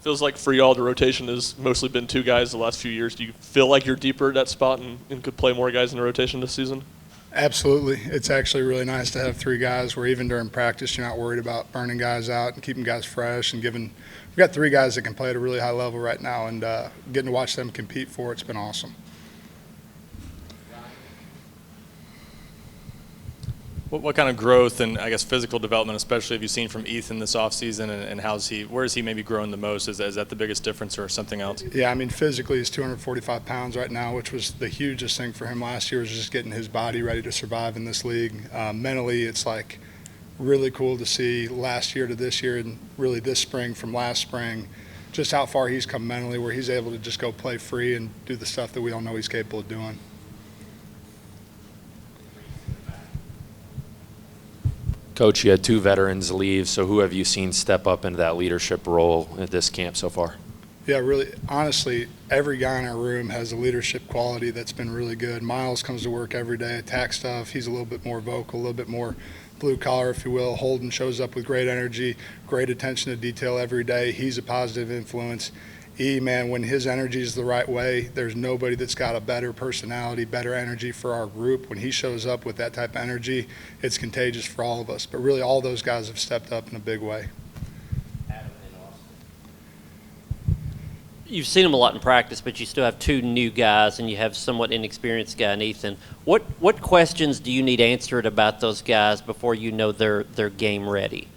Feels like for y'all, the rotation has mostly been two guys the last few years. Do you feel like you're deeper at that spot and could play more guys in the rotation this season? Absolutely. It's actually really nice to have three guys where even during practice you're not worried about burning guys out and keeping guys fresh and we've got three guys that can play at a really high level right now, and getting to watch them compete for it's been awesome. What kind of growth and, I guess, physical development, especially, have you seen from Ethan this offseason, and where is he maybe growing the most? Is that the biggest difference or something else? Yeah, I mean, physically he's 245 pounds right now, which was the hugest thing for him last year, was just getting his body ready to survive in this league. Mentally, it's like really cool to see last year to this year, and really this spring from last spring, just how far he's come mentally, where he's able to just go play free and do the stuff that we all know he's capable of doing. Coach, you had two veterans leave, so who have you seen step up into that leadership role at this camp so far? Yeah, really, honestly, every guy in our room has a leadership quality that's been really good. Miles comes to work every day, attack stuff. He's a little bit more vocal, a little bit more blue collar, if you will. Holden shows up with great energy, great attention to detail every day. He's a positive influence. Man, when his energy is the right way, there's nobody that's got a better personality, better energy for our group. When he shows up with that type of energy, it's contagious for all of us. But really, all those guys have stepped up in a big way. You've seen them a lot in practice, but you still have two new guys, and you have somewhat inexperienced guy in Ethan. What questions do you need answered about those guys before you know they're game ready?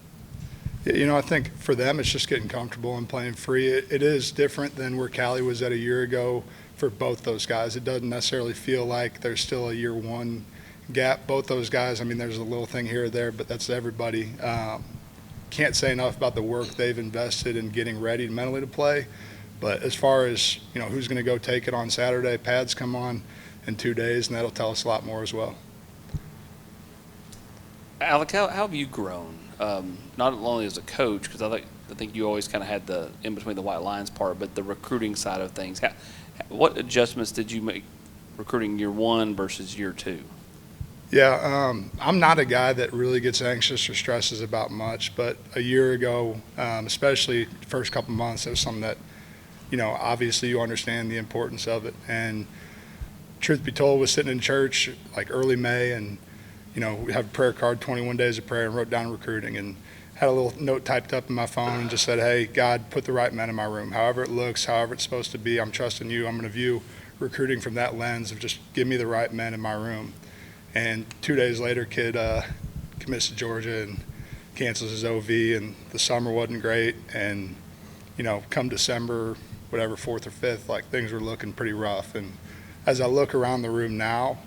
I think for them it's just getting comfortable and playing free. It is different than where Callie was at a year ago for both those guys. It doesn't necessarily feel like there's still a year one gap. Both those guys, I mean, there's a little thing here or there, but that's everybody. Can't say enough about the work they've invested in getting ready mentally to play. But as far as, who's going to go take it on Saturday, pads come on in 2 days, and that'll tell us a lot more as well. Alec, how have you grown? Not only as a coach, because I think you always kind of had the in between the white lines part, but the recruiting side of things. What adjustments did you make recruiting year one versus year two? Yeah, I'm not a guy that really gets anxious or stresses about much, but a year ago, especially the first couple months, it was something that, obviously you understand the importance of it. And truth be told, was sitting in church like early May, and we have a prayer card, 21 days of prayer, and wrote down recruiting and had a little note typed up in my phone and just said, hey, God, put the right men in my room. However it looks, however it's supposed to be, I'm trusting you. I'm going to view recruiting from that lens of just give me the right men in my room. And 2 days later, kid commits to Georgia and cancels his OV, and the summer wasn't great. And, come December, whatever, 4th or 5th, like things were looking pretty rough. And as I look around the room now,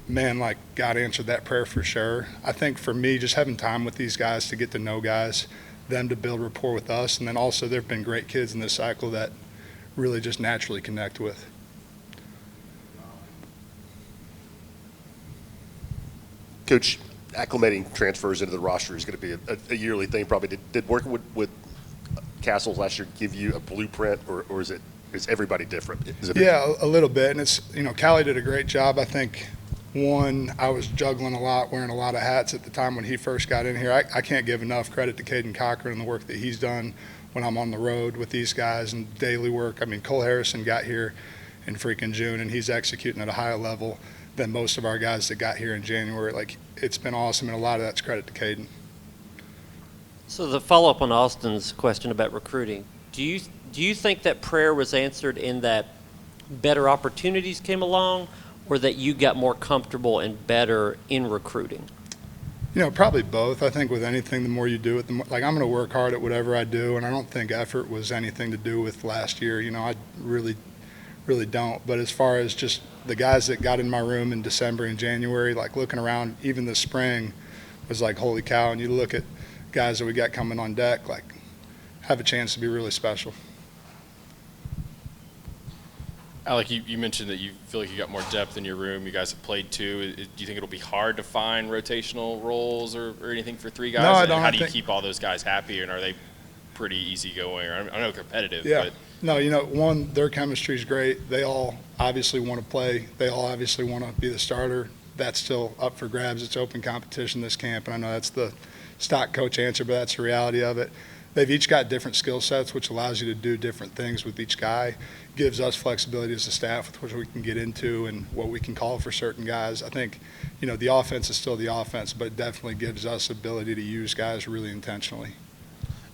man, like God answered that prayer for sure. I think for me, just having time with these guys to get to know guys, them to build rapport with us, and then also there have been great kids in this cycle that really just naturally connect with. Coach, acclimating transfers into the roster is going to be a yearly thing probably. Did working with Castles last year give you a blueprint, or is everybody different? Yeah, a little bit. And it's, Callie did a great job. I think, one, I was juggling a lot, wearing a lot of hats at the time when he first got in here. I can't give enough credit to Caden Cochran and the work that he's done when I'm on the road with these guys and daily work. I mean, Cole Harrison got here in freaking June, and he's executing at a higher level than most of our guys that got here in January. Like, it's been awesome, and a lot of that's credit to Caden. So the follow-up on Austin's question about recruiting, do you think that prayer was answered in that better opportunities came along, or that you got more comfortable and better in recruiting? Probably both. I think with anything, the more you do it, the more, like, I'm going to work hard at whatever I do, and I don't think effort was anything to do with last year. I really don't. But as far as just the guys that got in my room in December and January, like looking around, even this spring was like, holy cow. And you look at guys that we got coming on deck, like, have a chance to be really special. Alec, you mentioned that you feel like you got more depth in your room. You guys have played two. Do you think it'll be hard to find rotational roles or anything for three guys? No, I don't. How do you keep all those guys happy, and are they pretty easygoing? Or I know competitive. Yeah. But No, one, their chemistry is great. They all obviously want to play. They all obviously want to be the starter. That's still up for grabs. It's open competition this camp, and I know that's the stock coach answer, but that's the reality of it. they've each got different skill sets, which allows you to do different things with each guy. Gives us flexibility as a staff with which we can get into and what we can call for certain guys. I think, the offense is still the offense, but it definitely gives us ability to use guys really intentionally.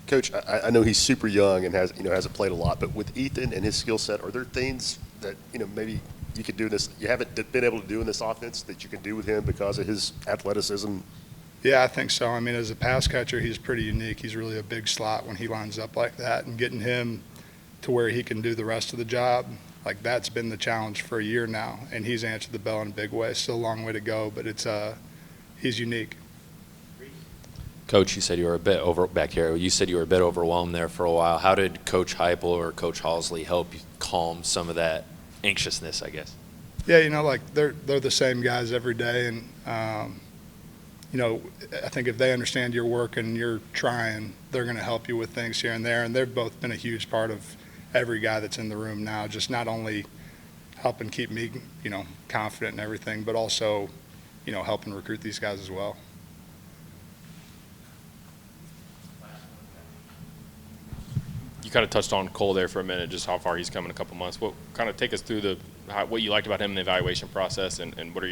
Coach, I know he's super young and hasn't played a lot, but with Ethan and his skill set, are there things that, maybe you could do in this, you haven't been able to do in this offense that you can do with him because of his athleticism? Yeah, I think so. I mean, as a pass catcher, he's pretty unique. He's really a big slot when he lines up like that, and getting him to where he can do the rest of the job, like that's been the challenge for a year now, and he's answered the bell in a big way. Still a long way to go, but he's unique. Coach, you said you were a bit back here. You said you were a bit overwhelmed there for a while. How did Coach Heupel or Coach Halsley help you calm some of that anxiousness, I guess? Yeah, like they're the same guys every day, and I think if they understand your work and you're trying, they're going to help you with things here and there. And they've both been a huge part of every guy that's in the room now, just not only helping keep me, confident and everything, but also, helping recruit these guys as well. You kind of touched on Cole there for a minute, just how far he's come in a couple months. What kind of take us through what you liked about him in the evaluation process, and what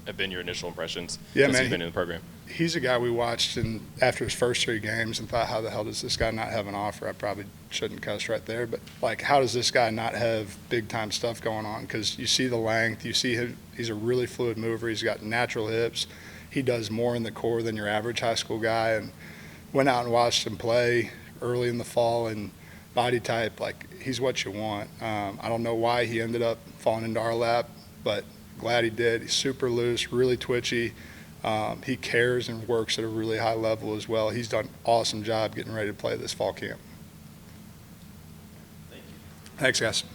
have been your initial impressions since he's been in the program? He's a guy we watched after his first 3 games and thought, how the hell does this guy not have an offer? I probably shouldn't cuss right there, but how does this guy not have big time stuff going on? Because you see the length, you see him, he's a really fluid mover. He's got natural hips. He does more in the core than your average high school guy, and went out and watched him play early in the fall, and body type, he's what you want. I don't know why he ended up falling into our lap, but glad he did. He's super loose, really twitchy. He cares and works at a really high level as well. He's done an awesome job getting ready to play this fall camp. Thank you. Thanks, guys.